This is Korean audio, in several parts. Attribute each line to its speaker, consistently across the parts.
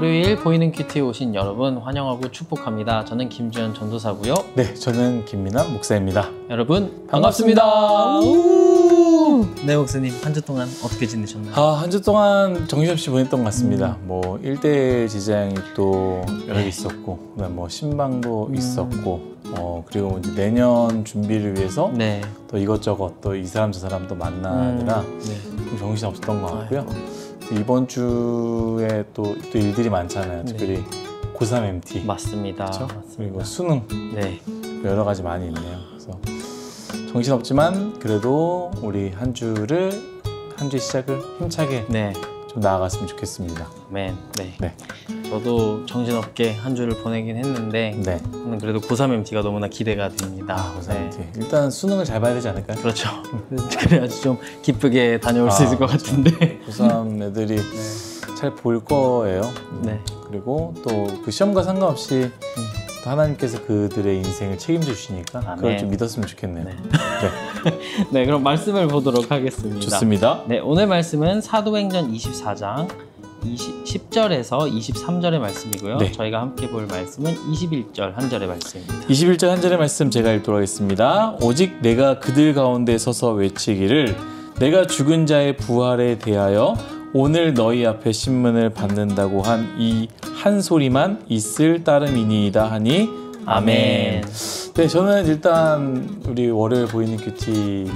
Speaker 1: 월요일 보이는 큐티에 오신 여러분 환영하고 축복합니다. 저는 김주현 전도사고요.
Speaker 2: 네, 저는 김민환 목사입니다.
Speaker 1: 여러분
Speaker 2: 반갑습니다.
Speaker 1: 네, 목사님 한 주 동안 어떻게 지내셨나요?
Speaker 2: 한 주 동안 정신없이 보냈던 것 같습니다. 뭐 일대 지장이 또 여러 개 있었고, 그다음 뭐 신방도 있었고, 그리고 이제 내년 준비를 위해서 또 이것저것 또 이 사람 저 사람 또 만나느라 좀 정신 없었던 것 같고요. 이번 주에 또 일들이 많잖아요. 특별히 고3 MT.
Speaker 1: 맞습니다.
Speaker 2: 그렇죠?
Speaker 1: 맞습니다.
Speaker 2: 그리고 수능. 여러 가지 많이 있네요. 그래서 정신없지만 그래도 우리 한 주의 시작을 힘차게 좀 나아갔으면 좋겠습니다.
Speaker 1: 네. 저도 정신없게 한 주를 보내긴 했는데 저는 그래도 고3 MT가 너무나 기대가 됩니다.
Speaker 2: 고3 MT. 일단 수능을 잘 봐야 되지 않을까요?
Speaker 1: 그렇죠. 그래야지 좀 기쁘게 다녀올 수 있을 것 같은데.
Speaker 2: 고3 애들이 잘 볼 거예요. 그리고 또 그 시험과 상관없이 또 하나님께서 그들의 인생을 책임져 주시니까 그걸 좀 믿었으면 좋겠네요.
Speaker 1: 네, 그럼 말씀을 보도록 하겠습니다.
Speaker 2: 좋습니다.
Speaker 1: 네, 오늘 말씀은 사도행전 24장 10절에서 23절의 말씀이고요. 저희가 함께 볼 말씀은 21절 한 절의 말씀입니다.
Speaker 2: 21절 한 절의 말씀 제가 읽도록 하겠습니다. 오직 내가 그들 가운데 서서 외치기를 내가 죽은 자의 부활에 대하여 오늘 너희 앞에 신문을 받는다고 한 이 한 소리만 있을 따름이니이다 하니 아멘. 네, 저는 일단 우리 월요일 보이는 큐티 이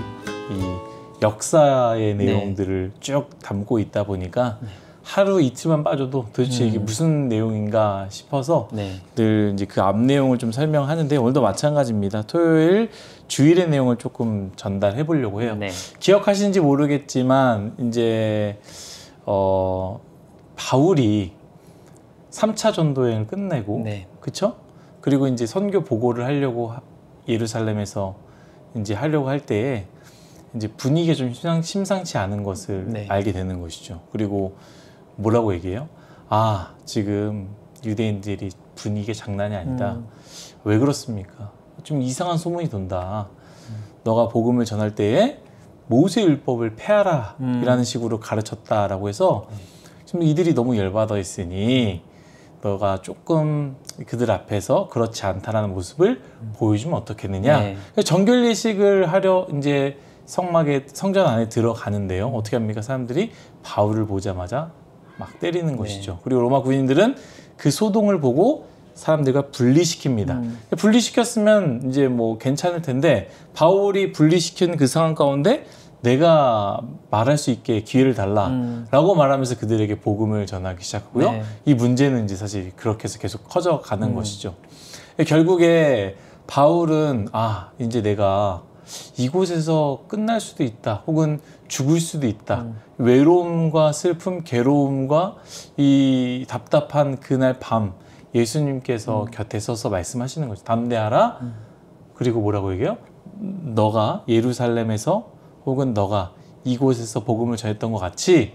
Speaker 2: 역사의 내용들을 쭉 담고 있다 보니까 하루 이틀만 빠져도 도대체 이게 무슨 내용인가 싶어서 늘 이제 그 앞 내용을 좀 설명하는데 오늘도 마찬가지입니다. 토요일 주일의 내용을 조금 전달해 보려고 해요. 기억하시는지 모르겠지만 이제 바울이 3차 전도여행을 끝내고 그쵸? 그리고 이제 선교 보고를 하려고 예루살렘에서 이제 하려고 할 때에 이제 분위기가 좀 심상치 않은 것을 알게 되는 것이죠. 그리고 뭐라고 얘기해요? 지금 유대인들이 분위기가 장난이 아니다. 왜 그렇습니까? 좀 이상한 소문이 돈다. 너가 복음을 전할 때에 모세율법을 폐하라 이라는 식으로 가르쳤다라고 해서 지금 이들이 너무 열받아 있으니 너가 조금 그들 앞에서 그렇지 않다라는 모습을 보여주면 어떻겠느냐. 정결 예식을 하려 이제 성전 안에 들어가는데요. 어떻게 합니까? 사람들이 바울을 보자마자 막 때리는 것이죠. 그리고 로마 군인들은 그 소동을 보고 사람들과 분리시킵니다. 분리시켰으면 이제 뭐 괜찮을 텐데 바울이 분리시킨 그 상황 가운데 내가 말할 수 있게 기회를 달라라고 말하면서 그들에게 복음을 전하기 시작하고요. 이 문제는 이제 사실 그렇게 해서 계속 커져가는 것이죠. 결국에 바울은 이제 내가 이곳에서 끝날 수도 있다. 혹은 죽을 수도 있다. 외로움과 슬픔, 괴로움과 이 답답한 그날 밤 예수님께서 곁에 서서 말씀하시는 거죠. 담대하라. 그리고 뭐라고 얘기해요? 너가 예루살렘에서 혹은 너가 이곳에서 복음을 전했던 것 같이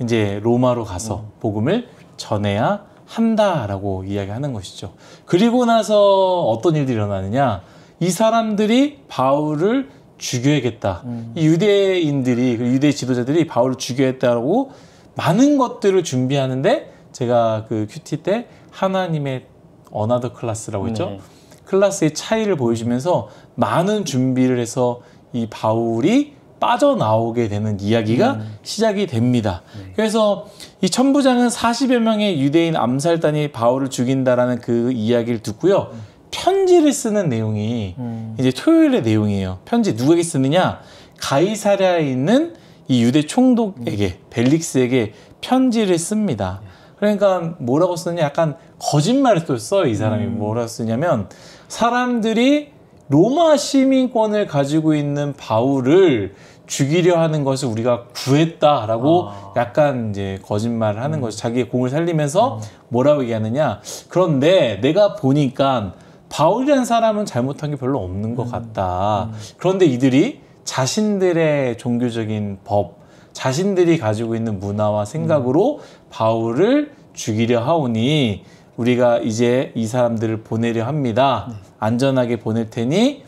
Speaker 2: 이제 로마로 가서 복음을 전해야 한다라고 이야기하는 것이죠. 그리고 나서 어떤 일들이 일어나느냐? 이 사람들이 바울을 죽여야겠다. 이 유대인들이, 유대 지도자들이 바울을 죽여야겠다고 많은 것들을 준비하는데 제가 그 큐티 때 하나님의 어나더 클래스라고 했죠. 클래스의 차이를 보여주면서 많은 준비를 해서 이 바울이 빠져나오게 되는 이야기가 시작이 됩니다. 그래서 이 천부장은 40여 명의 유대인 암살단이 바울을 죽인다라는 그 이야기를 듣고요. 편지를 쓰는 내용이 이제 토요일의 내용이에요. 편지 누구에게 쓰느냐? 가이사랴에 있는 이 유대 총독에게, 벨릭스에게 편지를 씁니다. 그러니까 뭐라고 쓰느냐? 약간 거짓말을 또 써요. 이 사람이 뭐라고 쓰냐면 사람들이 로마 시민권을 가지고 있는 바울을 죽이려 하는 것을 우리가 구했다라고 약간 이제 거짓말을 하는 거죠. 자기의 공을 살리면서 뭐라고 얘기하느냐? 그런데 내가 보니까 바울이라는 사람은 잘못한 게 별로 없는 것 같다. 그런데 이들이 자신들의 종교적인 법, 자신들이 가지고 있는 문화와 생각으로 바울을 죽이려 하오니 우리가 이제 이 사람들을 보내려 합니다. 안전하게 보낼 테니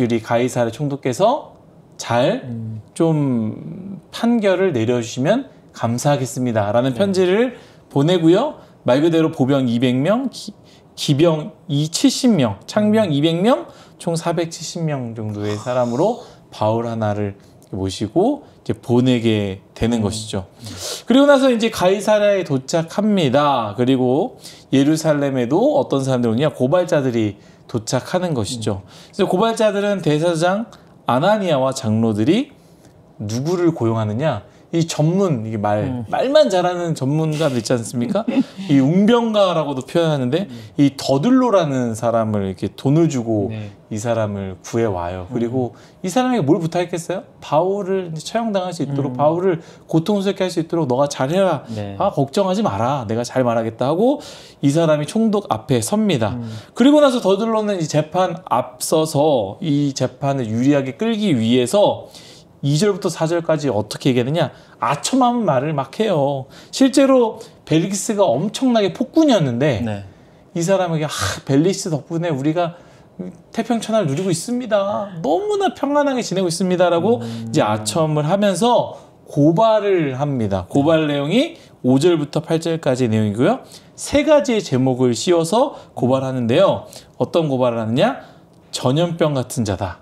Speaker 2: 우리 가이사랴 총독께서 잘 좀 판결을 내려주시면 감사하겠습니다. 라는 편지를 보내고요. 말 그대로 보병 200명, 기병 70명, 창병 200명, 총 470명 정도의 사람으로 바울 하나를 모시고 이제 보내게 되는 것이죠. 그리고 나서 이제 가이사랴에 도착합니다. 그리고 예루살렘에도 어떤 사람들이 오냐? 고발자들이 도착하는 것이죠. 그래서 고발자들은 대제사장 아나니아와 장로들이 누구를 고용하느냐? 이 전문, 이게 말만 잘하는 전문가들 있지 않습니까? 이 웅병가라고도 표현하는데, 이 더들로라는 사람을 이렇게 돈을 주고 이 사람을 구해와요. 그리고 이 사람에게 뭘 부탁했겠어요? 바울을 처형당할 수 있도록, 바울을 고통스럽게 할 수 있도록 너가 잘해라. 아, 걱정하지 마라. 내가 잘 말하겠다 하고 이 사람이 총독 앞에 섭니다. 그리고 나서 더들로는 이 재판 앞서서 이 재판을 유리하게 끌기 위해서 2절부터 4절까지 어떻게 얘기하느냐? 아첨하는 말을 막 해요. 실제로 벨릭스가 엄청나게 폭군이었는데 이 사람에게 벨릭스 덕분에 우리가 태평천하를 누리고 있습니다. 너무나 평안하게 지내고 있습니다라고 이제 아첨을 하면서 고발을 합니다. 고발 내용이 5절부터 8절까지의 내용이고요. 3가지의 제목을 씌워서 고발하는데요. 어떤 고발을 하느냐? 전염병 같은 자다.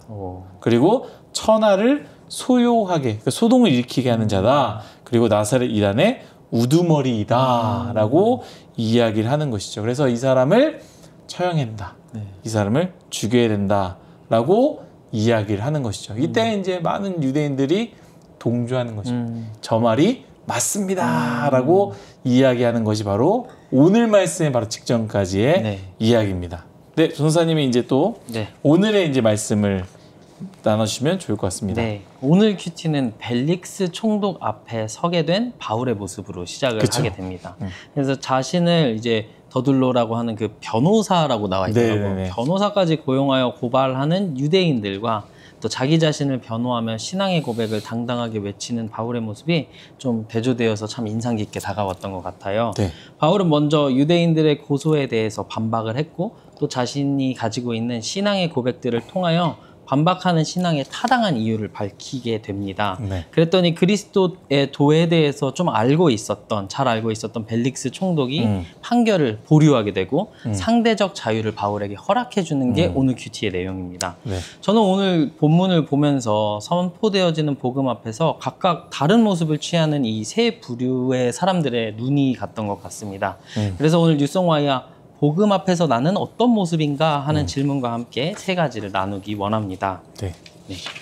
Speaker 2: 그리고 천하를 소요하게, 그러니까 소동을 일으키게 하는 자다. 그리고 나사렛 이단의 우두머리이다 라고 이야기를 하는 것이죠. 그래서 이 사람을 처형해야 된다. 이 사람을 죽여야 된다 라고 이야기를 하는 것이죠. 이때 이제 많은 유대인들이 동조하는 것이죠. 저 말이 맞습니다 라고 이야기하는 것이 바로 오늘 말씀의 바로 직전까지의 이야기입니다. 네, 전도사님이 이제 또 오늘의 이제 말씀을 나눠주시면 좋을 것 같습니다.
Speaker 1: 네, 오늘 큐티는 벨릭스 총독 앞에 서게 된 바울의 모습으로 시작을 하게 됩니다. 그래서 자신을 이제 더둘로라고 하는 그 변호사라고 나와 있더라고요. 변호사까지 고용하여 고발하는 유대인들과 또 자기 자신을 변호하며 신앙의 고백을 당당하게 외치는 바울의 모습이 좀 대조되어서 참 인상 깊게 다가왔던 것 같아요. 바울은 먼저 유대인들의 고소에 대해서 반박을 했고 또 자신이 가지고 있는 신앙의 고백들을 통하여 반박하는 신앙의 타당한 이유를 밝히게 됩니다. 그랬더니 그리스도의 도에 대해서 좀 잘 알고 있었던 벨릭스 총독이 판결을 보류하게 되고 상대적 자유를 바울에게 허락해 주는 게 오늘 큐티의 내용입니다. 저는 오늘 본문을 보면서 선포되어지는 복음 앞에서 각각 다른 모습을 취하는 이 세 부류의 사람들의 눈이 갔던 것 같습니다. 그래서 오늘 뉴송와이와 복음 앞에서 나는 어떤 모습인가 하는 질문과 함께 3가지를 나누기 원합니다.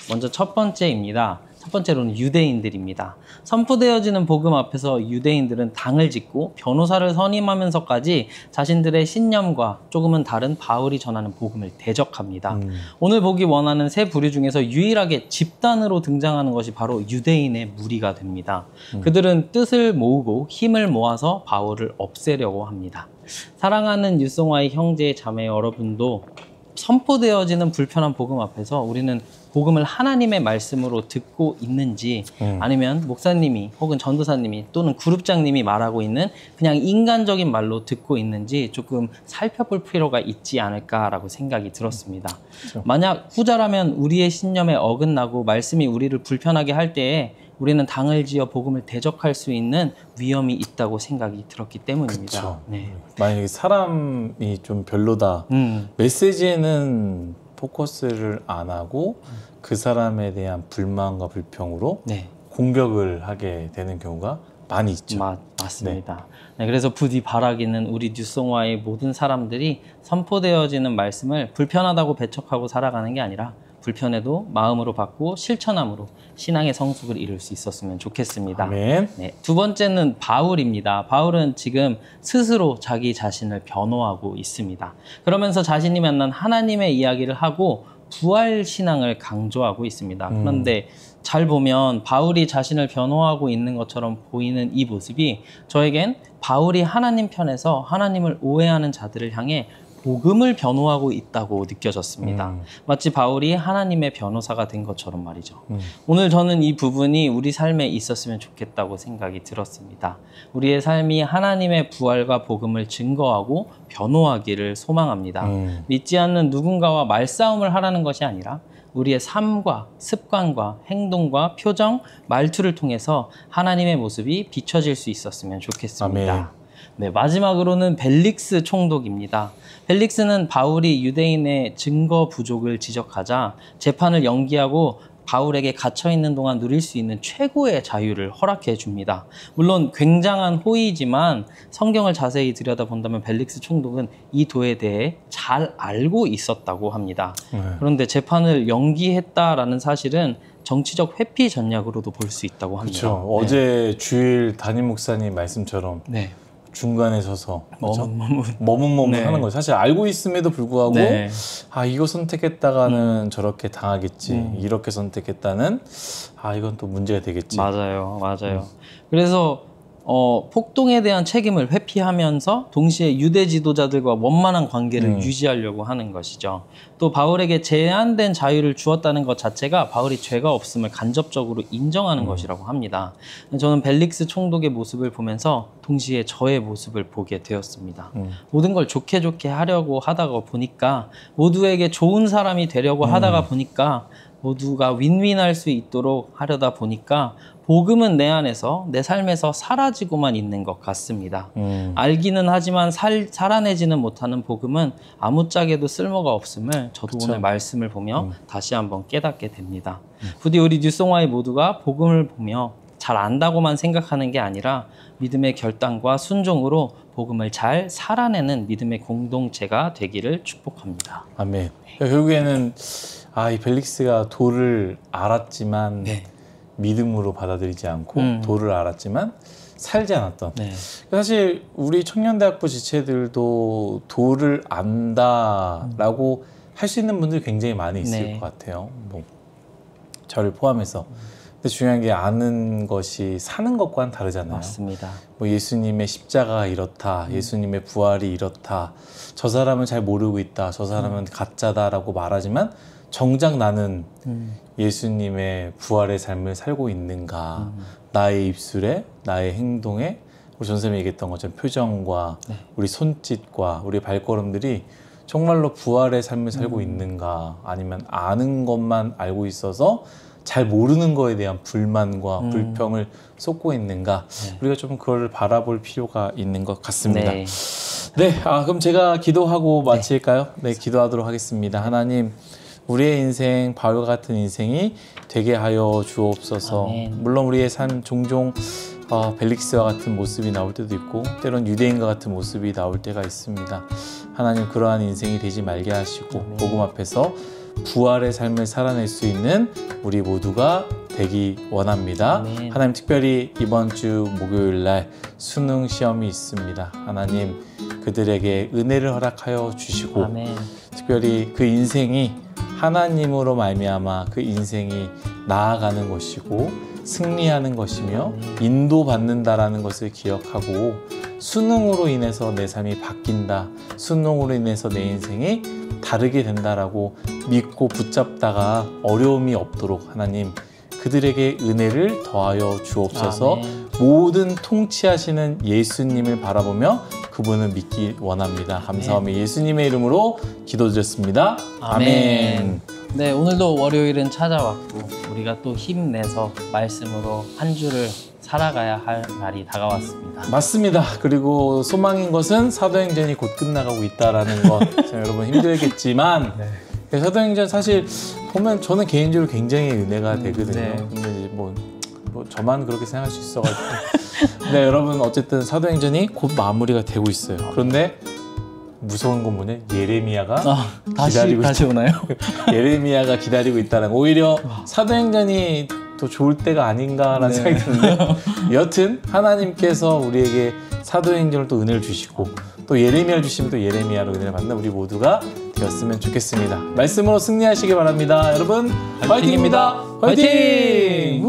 Speaker 1: 먼저 첫 번째입니다. 첫 번째로는 유대인들입니다. 선포되어지는 복음 앞에서 유대인들은 당을 짓고 변호사를 선임하면서까지 자신들의 신념과 조금은 다른 바울이 전하는 복음을 대적합니다. 오늘 보기 원하는 3 부류 중에서 유일하게 집단으로 등장하는 것이 바로 유대인의 무리가 됩니다. 그들은 뜻을 모으고 힘을 모아서 바울을 없애려고 합니다. 사랑하는 뉴송와이 형제 자매 여러분도 선포되어지는 불편한 복음 앞에서 우리는 복음을 하나님의 말씀으로 듣고 있는지 아니면 목사님이 혹은 전도사님이 또는 그룹장님이 말하고 있는 그냥 인간적인 말로 듣고 있는지 조금 살펴볼 필요가 있지 않을까라고 생각이 들었습니다. 만약 후자라면 우리의 신념에 어긋나고 말씀이 우리를 불편하게 할 때에 우리는 당을 지어 복음을 대적할 수 있는 위험이 있다고 생각이 들었기 때문입니다.
Speaker 2: 만약에 사람이 좀 별로다. 메시지에는 포커스를 안 하고 그 사람에 대한 불만과 불평으로 공격을 하게 되는 경우가 많이 있죠.
Speaker 1: 맞습니다. 그래서 부디 바라기는 우리 뉴송와의 모든 사람들이 선포되어지는 말씀을 불편하다고 배척하고 살아가는 게 아니라 불편해도 마음으로 받고 실천함으로 신앙의 성숙을 이룰 수 있었으면 좋겠습니다.
Speaker 2: 아멘.
Speaker 1: 두 번째는 바울입니다. 바울은 지금 스스로 자기 자신을 변호하고 있습니다. 그러면서 자신이 만난 하나님의 이야기를 하고 부활 신앙을 강조하고 있습니다. 그런데 잘 보면 바울이 자신을 변호하고 있는 것처럼 보이는 이 모습이 저에겐 바울이 하나님 편에서 하나님을 오해하는 자들을 향해 복음을 변호하고 있다고 느껴졌습니다. 마치 바울이 하나님의 변호사가 된 것처럼 말이죠. 오늘 저는 이 부분이 우리 삶에 있었으면 좋겠다고 생각이 들었습니다. 우리의 삶이 하나님의 부활과 복음을 증거하고 변호하기를 소망합니다. 믿지 않는 누군가와 말싸움을 하라는 것이 아니라 우리의 삶과 습관과 행동과 표정, 말투를 통해서 하나님의 모습이 비춰질 수 있었으면 좋겠습니다.
Speaker 2: 아멘.
Speaker 1: 네, 마지막으로는 벨릭스 총독입니다. 벨릭스는 바울이 유대인의 증거 부족을 지적하자 재판을 연기하고 바울에게 갇혀있는 동안 누릴 수 있는 최고의 자유를 허락해 줍니다. 물론 굉장한 호의지만 성경을 자세히 들여다본다면 벨릭스 총독은 이 도에 대해 잘 알고 있었다고 합니다. 그런데 재판을 연기했다라는 사실은 정치적 회피 전략으로도 볼 수 있다고 합니다.
Speaker 2: 그렇죠.
Speaker 1: 네.
Speaker 2: 어제 주일 담임 목사님 말씀처럼
Speaker 1: 네.
Speaker 2: 중간에 서서
Speaker 1: 머뭇머뭇
Speaker 2: 네. 하는 거죠. 사실 알고 있음에도 불구하고
Speaker 1: 네.
Speaker 2: 아 이거 선택했다가는 저렇게 당하겠지. 이렇게 선택했다는 아 이건 또 문제가 되겠지.
Speaker 1: 맞아요. 그래서 폭동에 대한 책임을 회피하면서 동시에 유대 지도자들과 원만한 관계를 유지하려고 하는 것이죠. 또 바울에게 제한된 자유를 주었다는 것 자체가 바울이 죄가 없음을 간접적으로 인정하는 것이라고 합니다. 저는 벨릭스 총독의 모습을 보면서 동시에 저의 모습을 보게 되었습니다. 모든 걸 좋게 하려고 하다가 보니까 모두에게 좋은 사람이 되려고 하다가 보니까 모두가 윈윈할 수 있도록 하려다 보니까 복음은 내 안에서 내 삶에서 사라지고만 있는 것 같습니다. 알기는 하지만 살아내지는 못하는 복음은 아무짝에도 쓸모가 없음을 저도 오늘 말씀을 보며 다시 한번 깨닫게 됩니다. 부디 우리 뉴송와이 모두가 복음을 보며 잘 안다고만 생각하는 게 아니라 믿음의 결단과 순종으로 복음을 잘 살아내는 믿음의 공동체가 되기를 축복합니다.
Speaker 2: 아멘. 결국에는 이 벨릭스가 도를 알았지만 믿음으로 받아들이지 않고 도를 알았지만 살지 않았던. 사실 우리 청년대학부 지체들도 도를 안다라고 할 수 있는 분들이 굉장히 많이 있을 것 같아요. 뭐 저를 포함해서. 근데 중요한 게 아는 것이 사는 것과는 다르잖아요.
Speaker 1: 맞습니다.
Speaker 2: 뭐 예수님의 십자가가 이렇다, 예수님의 부활이 이렇다, 저 사람은 잘 모르고 있다, 저 사람은 가짜다라고 말하지만 정작 나는 예수님의 부활의 삶을 살고 있는가, 나의 입술에, 나의 행동에, 우리 전선생님이 얘기했던 것처럼 표정과 우리 손짓과 우리 발걸음들이 정말로 부활의 삶을 살고 있는가, 아니면 아는 것만 알고 있어서 잘 모르는 거에 대한 불만과 불평을 쏟고 있는가, 우리가 좀 그걸 바라볼 필요가 있는 것 같습니다. 그럼 제가 기도하고 마칠까요? 기도하도록 하겠습니다. 하나님, 우리의 인생, 바울과 같은 인생이 되게 하여 주옵소서. 아멘. 물론 우리의 삶 종종 벨릭스와 같은 모습이 나올 때도 있고 때론 유대인과 같은 모습이 나올 때가 있습니다. 하나님, 그러한 인생이 되지 말게 하시고 아멘. 복음 앞에서 부활의 삶을 살아낼 수 있는 우리 모두가 되기 원합니다. 아멘. 하나님, 특별히 이번 주 목요일 날 수능 시험이 있습니다. 하나님, 그들에게 은혜를 허락하여 주시고 아멘. 특별히 그 인생이 하나님으로 말미암아 그 인생이 나아가는 것이고 승리하는 것이며 인도받는다라는 것을 기억하고 수능으로 인해서 내 삶이 바뀐다, 수능으로 인해서 내 인생이 다르게 된다라고 믿고 붙잡다가 어려움이 없도록 하나님, 그들에게 은혜를 더하여 주옵소서. 아멘. 모든 통치하시는 예수님을 바라보며 그분을 믿기 원합니다. 감사하며 예수님의 이름으로 기도드렸습니다. 아멘.
Speaker 1: 네, 오늘도 월요일은 찾아왔고 우리가 또 힘내서 말씀으로 한 주를 살아가야 할 날이 다가왔습니다.
Speaker 2: 맞습니다. 그리고 소망인 것은 사도행전이 곧 끝나가고 있다라는 것. 여러분 힘들겠지만 사도행전 사실 보면 저는 개인적으로 굉장히 은혜가 되거든요. 근데 뭐 저만 그렇게 생각할 수 있어가지고 네, 여러분 어쨌든 사도행전이 곧 마무리가 되고 있어요. 그런데 무서운 건 뭐냐? 예레미야가 기다리고
Speaker 1: 다시 오나요?
Speaker 2: 예레미야가 기다리고 있다는, 오히려 사도행전이 더 좋을 때가 아닌가라는 생각이 드는데 여튼 하나님께서 우리에게 사도행전을 또 은혜를 주시고 또 예레미야를 주시면 또 예레미야로 은혜를 받는 우리 모두가 되었으면 좋겠습니다. 말씀으로 승리하시기 바랍니다. 여러분 화이팅입니다. 화이팅!